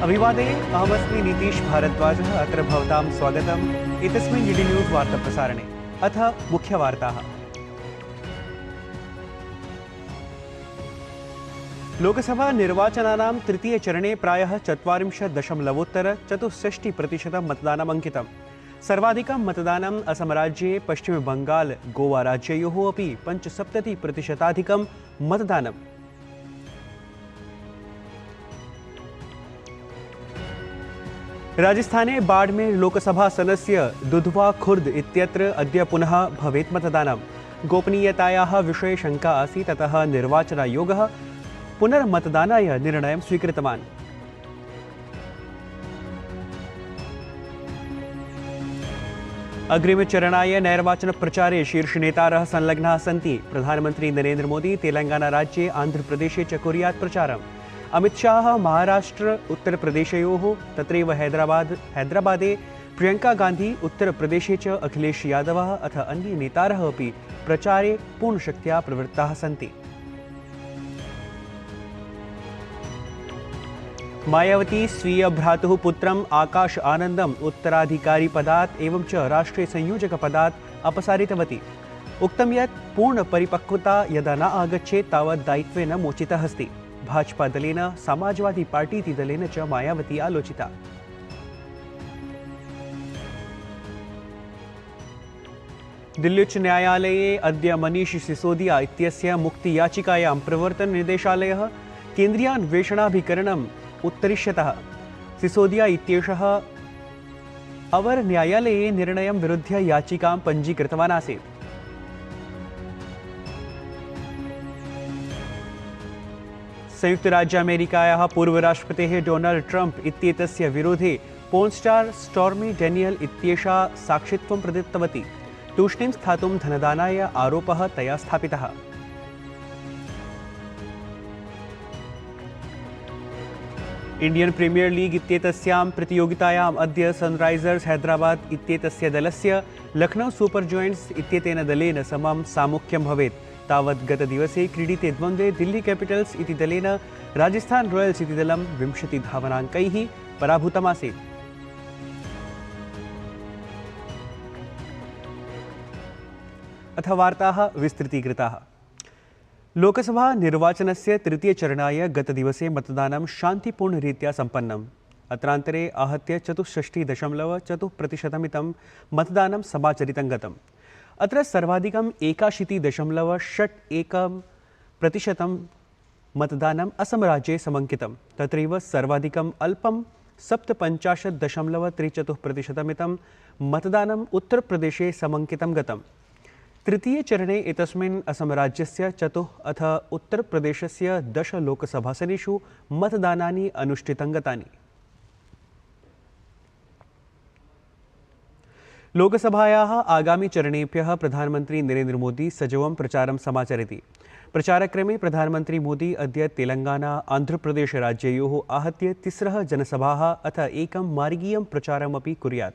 अभिवादने अहमस्मि नीतीश भारद्वाजः। अत्र भवतां स्वागतम् एतस्मिन् डीडी न्यूज़ वार्ताप्रसारणे। अथ मुख्यवार्ताः। लोकसभा निर्वाचनानां तृतीयचरणे प्रायः 40.64% मतदानम् अंकितम्। सर्वाधिकं मतदानम् असमराज्ये, पश्चिमबंगाल, गोवा राज्ययोः अपि 75% मतदानम्। राजस्थाने बाड़मेर लोकसभासनस्य दुधवा खुर्द इत्यत्र अद्य पुनः भवेत् मतदानम्। गोपनीयतायाः विषये शङ्का आसीत्, अतः निर्वाचनायोगः पुनर्मतदानाय निर्णयं स्वीकृतवान्। अग्रिमचरणाय नैर्वाचनप्रचारे शीर्षनेतारः संलग्नाः सन्ति। प्रधानमन्त्री नरेन्द्र मोदी तेलंगानाराज्ये, आन्ध्रप्रदेशे च कुर्यात् प्रचारम्। अमित शाह महाराष्ट्र उत्तरप्रदेशयोः, तत्रैव हैदराबादे प्रियंका गांधी, उत्तरप्रदेशे च अखिलेश यादवः अथ अन्ये नेतारः अपि प्रचारे पूर्णशक्त्या प्रवृत्ताः सन्ति। मायावती स्वीय भ्रातुः पुत्रम् आकाश आनन्दम् उत्तराधिकारिपदात् एवं च राष्ट्रीयसंयोजकपदात् अपसारितवती। उक्तं यत् पूर्णपरिपक्वता यदा न आगच्छेत् तावत् दायित्वे न मोचितः अस्ति। भाजपा दलेन, समाजवादी पार्टी दलेन च मायावती आलोचिता। दिल्ल्युच्च न्यायालये अद्य मनीष सिसोदिया इत्यस्य मुक्तियाचिकायां प्रवर्तननिदेशालयः केन्द्रीयान्वेषणाभिकरणम् उत्तरिष्यतः। सिसोदिया इत्येषः अवर न्यायालये निर्णयं विरुध्य याचिकां पञ्जीकृतवान् आसीत्। संयुक्तराज्यामेरिकायाः पूर्वराष्ट्रपतेः डोनाल्ड ट्रम्प इत्येतस्य विरोधे पोर्न स्टार स्टॉर्मी डेनियल इत्येषा साक्षित्वं प्रदत्तवती। तूष्णीं स्थातुं धनदानाय आरोपः तया स्थापितः। इंडियन प्रीमियर लीग इत्येतस्यां प्रतियोगितायाम् अद्य सनराइजर्स हैदराबाद इत्येतस्य दलस्य लखनऊ सुपर जॉयंट्स इत्येतेन दलेन समं सामुख्यं भवेत्। तावत् गतदिवसे क्रीडिते द्वन्द्वे दिल्ली कैपिटल्स इति दलेन राजस्थान रॉयल्स इति दलं 20 धावनाङ्कैः पराभूतमासीत्। अथ वार्ताः विस्तृतीकृताः। लोकसभा निर्वाचनस्य तृतीयचरणाय गतदिवसे मतदानं शान्तिपूर्णरीत्या सम्पन्नम्। अत्रान्तरे आहत्य 64.4% मतदानं समाचरितं गतम्। अत्र सर्वाधिकं 81.61% मतदानम् असमराज्ये समङ्कितं। तत्रैव सर्वाधिकम् अल्पं 57.34% मतदानम् उत्तरप्रदेशे समङ्कितं गतम्। तृतीयचरणे एतस्मिन् असमराज्यस्य 4 अथ उत्तरप्रदेशस्य 10 लोकसभासनेषु मतदानानि अनुष्ठितं गतानि। लोकसभायाः आगामिचरणेभ्यः प्रधानमन्त्री नरेन्द्र मोदी सजवं प्रचारं समाचरति। प्रचारक्रमे प्रधानमन्त्री मोदी अद्य तेलंगाना, आन्ध्रप्रदेशराज्ययोः आहत्य 3 जनसभाः अथ एकं मार्गीयं प्रचारमपि कुर्यात्।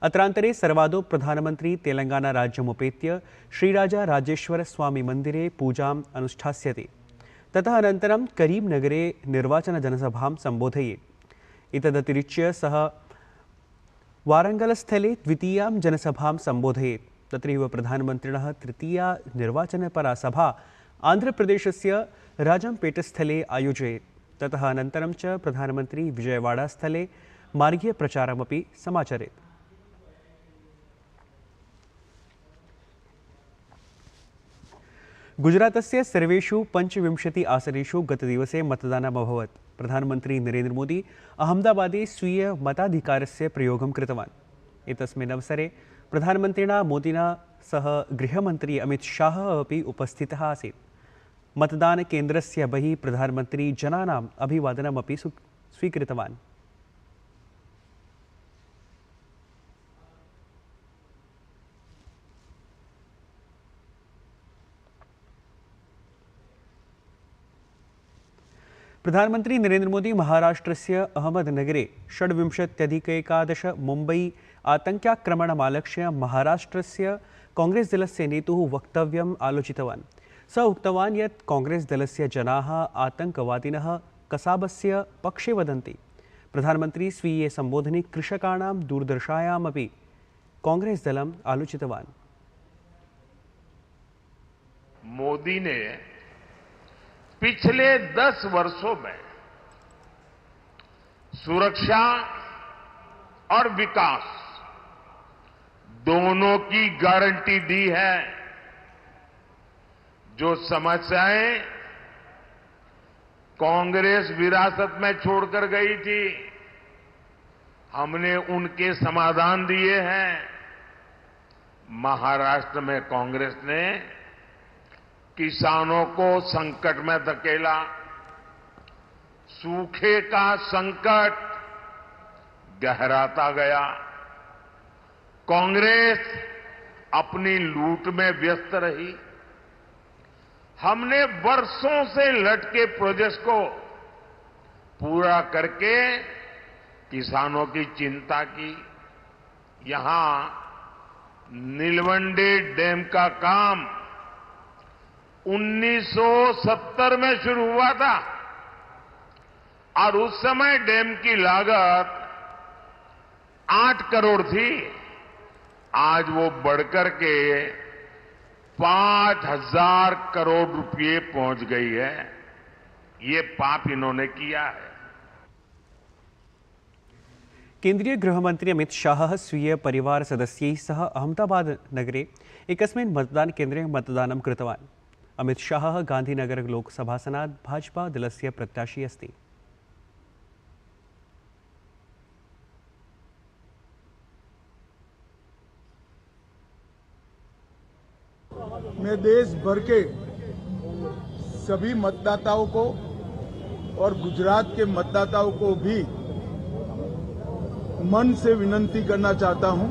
अत्रान्तरे सर्वादौ प्रधानमन्त्री तेलंगानाराज्यमुपेत्य श्रीराजाराजेश्वरस्वामिमन्दिरे पूजाम् अनुष्ठास्यति। ततः अनन्तरं करींनगरे निर्वाचनजनसभां सम्बोधयेत्। एतदतिरिच्य सः वारंगलस्थले द्वितीयां जनसभां सम्बोधयेत्। तत्रैव प्रधानमन्त्रिणः तृतीया निर्वाचनपरा सभा आन्ध्रप्रदेशस्य राजंपेटस्थले आयोजयेत्। ततः अनन्तरं च प्रधानमन्त्री विजयवाड़ास्थले मार्गीयप्रचारमपि समाचरेत्। गुजरातस्य सर्वेषु 25 आसनेषु गतदिवसे मतदानम् अभवत्। प्रधानमन्त्री नरेन्द्र मोदी अहमदाबादे स्वीय मताधिकारस्य प्रयोगं कृतवान्। एतस्मिन् अवसरे प्रधानमन्त्रिणा मोदिना सह गृहमन्त्री अमित शाह अपि उपस्थितः आसीत्। मतदानकेन्द्रस्य बहिः प्रधानमन्त्री जनानाम् अभिवादनमपि स्वीकृतवान्। प्रधानमंत्री नरेंद्र मोदी महाराष्ट्रस्य अहमदनगरे 16 मुम्बै आतङ्क्याक्रमणमालक्ष्य महाराष्ट्रस्य कांग्रेस दलस्य नेतुः वक्तव्यम् आलोचितवान्। स उक्तवान् यत् कांग्रेस दलस्य जनाः आतङ्कवादिनः कसाबस्य पक्षे वदन्ति। प्रधानमंत्री स्वीये संबोधने कृषकाणां दूरदर्शायामपि कांग्रेस दलम् आलोचितवान्। मोदी ने पिछले 10 वर्षों में सुरक्षा और विकास दोनों की गारंटी दी है। जो समस्याएं कांग्रेस विरासत में छोड़कर गई थी, हमने उनके समाधान दिए हैं। महाराष्ट्र में कांग्रेस ने किसानों को संकट में धकेला, सूखे का संकट गहराता गया। कांग्रेस अपनी लूट में व्यस्त रही। हमने वर्षों से लटके प्रोजेक्ट्स को पूरा करके किसानों की चिंता की। यहां नीलवंडे डैम का काम 1970 में शुरू हुआ था और उस समय डैम की लागत 8 करोड़ थी। आज वो बढ़कर के 5,000 करोड़ रुपए पहुंच गई है। ये पाप इन्होंने किया है। केंद्रीय गृहमंत्री अमित शाह स्वीय परिवार सदस्यैः सह अहमदाबाद नगरे एकस्मिन् मतदानकेन्द्रे मतदानं कृतवान्। अमित शाह गांधीनगर लोकसभासनात् भाजपा दलस्य प्रत्याशी अस्ति। मैं देश भर के सभी मतदाताओं को और गुजरात के मतदाताओं को भी मन से विनती करना चाहता हूं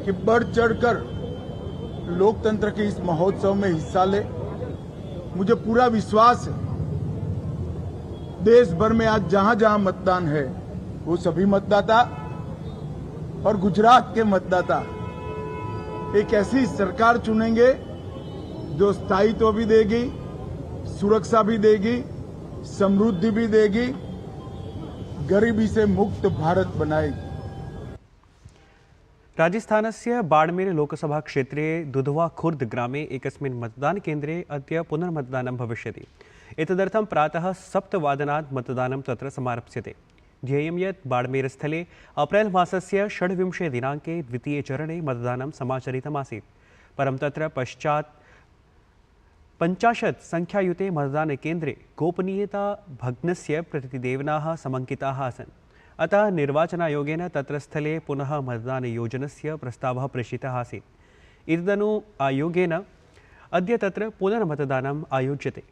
कि बढ़ चढ़कर लोकतंत्र के इस महोत्सव में हिस्सा ले। मुझे पूरा विश्वास है देश भर में आज जहां जहां मतदान है वो सभी मतदाता और गुजरात के मतदाता एक ऐसी सरकार चुनेंगे जो स्थायित्व भी देगी, सुरक्षा भी देगी, समृद्धि भी देगी, गरीबी से मुक्त भारत बनाएगी। राजस्थानस्य बाड़मेर लोकसभा क्षेत्रे दुधवा खुर्द ग्रामे एकस्मिन् मतदानकेन्द्रे अद्य पुनर्मतदानं भविष्यति। एतदर्थं प्रातः 7:00 मतदानं तत्र समारप्स्यते। ध्येयं यत् बाड़मेरस्थले अप्रैल मासस्य 26 दिनाङ्के द्वितीयचरणे मतदानं समाचरितमासीत्, परं तत्र पश्चात् 50 संख्यायुते मतदानकेन्द्रे गोपनीयता भग्नस्य प्रतिदेवनाः समङ्किताः आसन्। अतः निर्वाचनायोगेन तत्र स्थले पुनः मतदानयोजनस्य प्रस्तावः प्रेषितः आसीत्। एतदनु आयोगेन अद्य तत्र पुनर्मतदानम् आयोज्यते।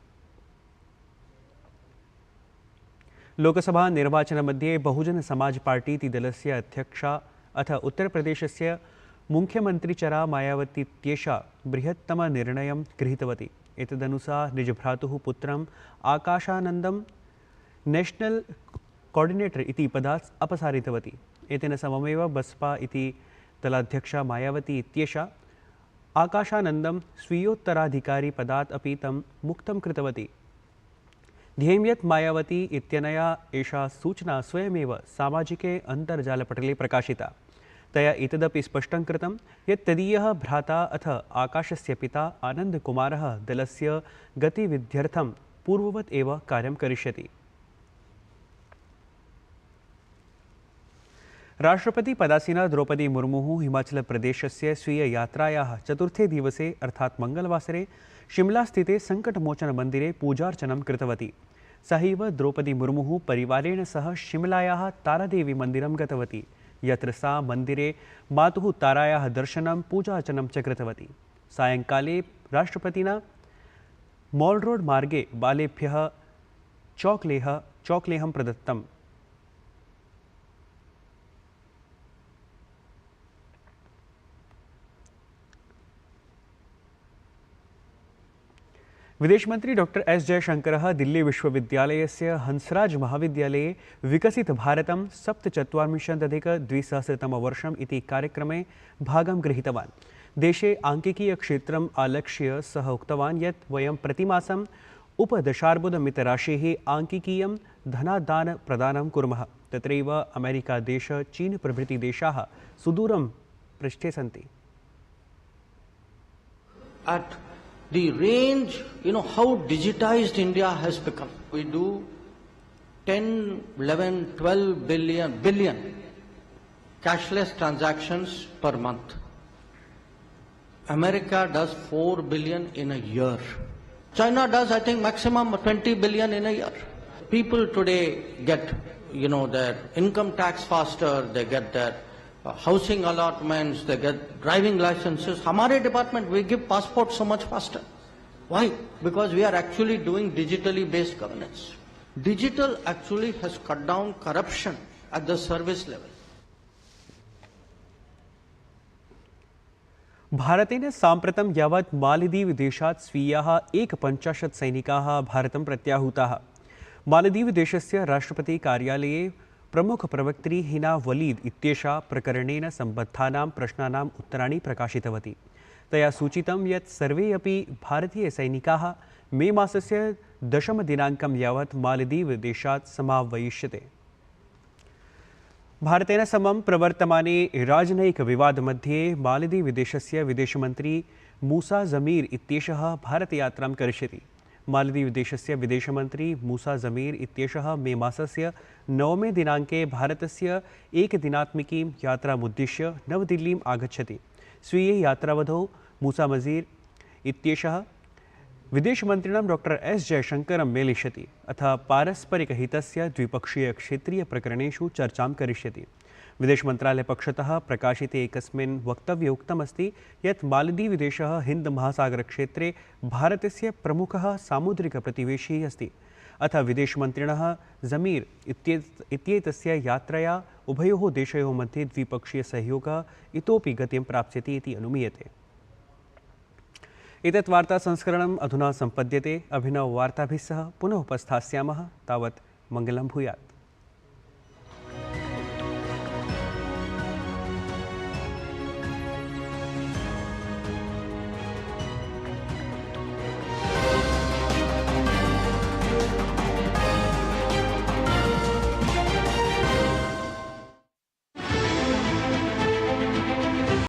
लोकसभा निर्वाचनमध्ये बहुजन समाज पार्टी इति दलस्य अध्यक्षा अथ उत्तरप्रदेशस्य मुख्यमन्त्रीचरा मायावती इत्येषा बृहत्तमनिर्णयं गृहीतवती। एतदनुसार निजभ्रातुः पुत्रम् आकाशानन्दं नेशनल कोऑर्डिनेटर इति पदात् अपसारितवती। एतेन सममेव बसपा इति दलाध्यक्षा मायावती इत्येषा आकाशानन्दं स्वीयोत्तराधिकारी पदात् अपि तं मुक्तं कृतवती। ध्येयं यत् मायावती इत्यनया एषा सूचना स्वयमेव सामाजिके अन्तर्जालपटले प्रकाशिता। तया एतदपि स्पष्टं कृतं यत् तदीयः भ्राता अथ आकाशस्य पिता आनन्दकुमारः दलस्य गतिविध्यर्थं पूर्ववत् एव कार्यं करिष्यति। राष्ट्रपति पदासीना द्रौपदी मुर्मुः हिमाचलप्रदेशस्य स्वीययात्रायाः चतुर्थे दिवसे अर्थात् मंगलवासरे शिमलास्थिते संकटमोचनमन्दिरे पूजार्चनं कृतवती। सहैव द्रौपदी मुर्मुः परिवारेण सह शिमलायाः तारादेवी मन्दिरं गतवती, यत्र सा मन्दिरे मातुः तारायाः दर्शनं पूजार्चनं च कृतवती। सायङ्काले राष्ट्रपतिना मॉल रोड मार्गे बालेभ्यः चॉकलेहं प्रदत्तम्। विदेश मंत्री डॉक्टर एस जयशंकरः दिल्ली विश्वविद्यालयस्य हंसराज महाविद्यालये विकसित भारतं 47,200 इति कार्यक्रमे भागं गृहीतवान्। देशे आंकिकीयक्षेत्रम् आलक्ष्य सः उक्तवान् यत् वयं प्रतिमासम् उपदशार्बुदमितराशेः आंकिकीयं धनादानप्रदानं कुर्मः। तत्रैव अमेरिकादेश, चीन प्रभृति देशाः सुदूरं पृष्ठे सन्ति। At the range, how digitized India has become. We do 10, 11, 12 billion cashless transactions per month. America does 4 billion in a year. China does, I think, maximum 20 billion in a year. People today get, their income tax faster, they get their housing allotments, they get driving licenses. Hamare department, we give passports so much faster. Why? Because we are actually doing digitally based governance. Digital actually has cut down corruption at the service level. भारतेन साम्प्रतं यावत् मालदीव देशात् स्वीयाः 51 सैनिकाः भारतं प्रत्याहूताः। मालदीव देशस्य राष्ट्रपति कार्यालये प्रमुखप्रवक्त्री हिना वलीद इत्येषा प्रकरणेन सम्बद्धानां प्रश्नानाम् उत्तराणि प्रकाशितवती। तया सूचितं यत् सर्वे अपि भारतीयसैनिकाः मे मासस्य 10 दिनाङ्कं यावत् मालदीव देशात् समावयिष्यते। भारतेन समं प्रवर्तमाने राजनयिकविवादमध्ये मालदीव देशस्य विदेशमन्त्री मूसा जमीर इत्येषः भारतयात्रां करिष्यति। मालदीव देशस्य विदेशमन्त्री मूसा जमीर इत्येषः मे मासस्य 9 दिनाङ्के भारतस्य एकदिनात्मिकीं यात्रामुद्दिश्य नवदिल्लीम् आगच्छति। स्वीये यात्रावधौ मूसा मजीर इत्येषः विदेशमन्त्रिणं डॉक्टर एस जयशंकरं मेलिष्यति अथ पारस्परिकहितस्य द्विपक्षीयक्षेत्रीयप्रकरणेषु चर्चां करिष्यति। विदेशमन्त्रालयपक्षतः प्रकाशिते एकस्मिन् वक्तव्ये उक्तमस्ति यत् मालदीवदेशः हिन्दमहासागरक्षेत्रे भारतस्य प्रमुखः सामुद्रिकप्रतिवेशी अस्ति। अथ विदेशमन्त्रिणः जमीर इत्येतस्य यात्रया उभयोः देशयोः मध्ये द्विपक्षीयसहयोगः इतोपि गतिं प्राप्स्यति इति अनुमीयते। एतत् वार्तासंस्करणम् अधुना सम्पद्यते। अभिनववार्ताभिः सह पुनः उपस्थास्यामः। तावत् मङ्गलं भूयात्।